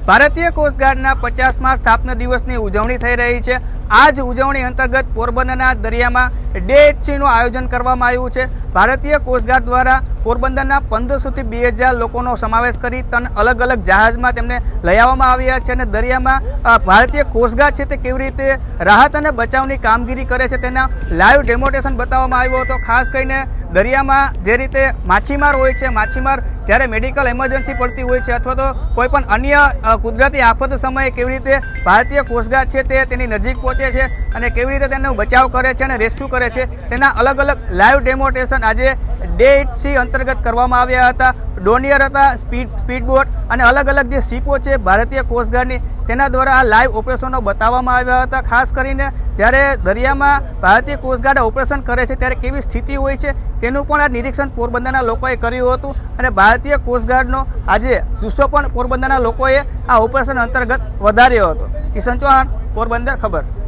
ભારતીય કોસ્ટગાર્ડના 50મા સ્થાપના દિવસની ઉજવણી થઈ રહી છે। આ જ ઉજવણી અંતર્ગત પોરબંદરના દરિયામાં ડે એટ સીનું આયોજન કરવામાં આવ્યું છે। ભારતીય કોસ્ટગાર્ડ દ્વારા પોરબંદરના 1500 થી 2000 લોકોનો સમાવેશ કરી 3 અલગ અલગ જહાજમાં તેમને લઈ આવવામાં આવ્યા છે અને દરિયામાં ભારતીય કોસ્ટગાર્ડ છે તે કેવી રીતે રાહત અને બચાવની કામગીરી કરે છે તેના લાઈવ ડેમોન્સ્ટ્રેશન બતાવવામાં આવ્યો હતો। ખાસ કરીને દરિયામાં જે રીતે માછીમાર હોય છે, માછીમાર જ્યારે મેડિકલ એમરજન્સી પડતી હોય છે અથવા તો કોઈ પણ અન્ય કુદરતી આફત સમયે કેવી રીતે ભારતીય કોસ્ટગાર્ડ છે તે તેની નજીક પહોંચે છે અને કેવી રીતે તેનો બચાવ કરે છે અને રેસ્ક્યુ કરે છે તેના અલગ અલગ લાઈવ ડેમોન્સ્ટ્રેશન આજે ડે એટ સી અંતર્ગત કરવામાં આવ્યા હતા। ડોનિયર હતા, સ્પીડ બોટ અને અલગ અલગ જે શીપો છે ભારતીય કોસ્ટગાર્ડની તેના દ્વારા આ લાઈવ ઓપરેશનો બતાવવામાં આવ્યા હતા। ખાસ કરીને જ્યારે દરિયામાં ભારતીય કોસ્ટગાર્ડ ઓપરેશન કરે છે ત્યારે કેવી સ્થિતિ હોય છે તેનું પણ આ નિરીક્ષણ પોરબંદરના લોકોએ કર્યું હતું અને ભારતીય કોસ્ટગાર્ડનો આજે જુસ્સો પણ પોરબંદરના લોકોએ આ ઓપરેશન અંતર્ગત વધાર્યો હતો। કિશન ચૌહાણ, પોરબંદર, ખબર।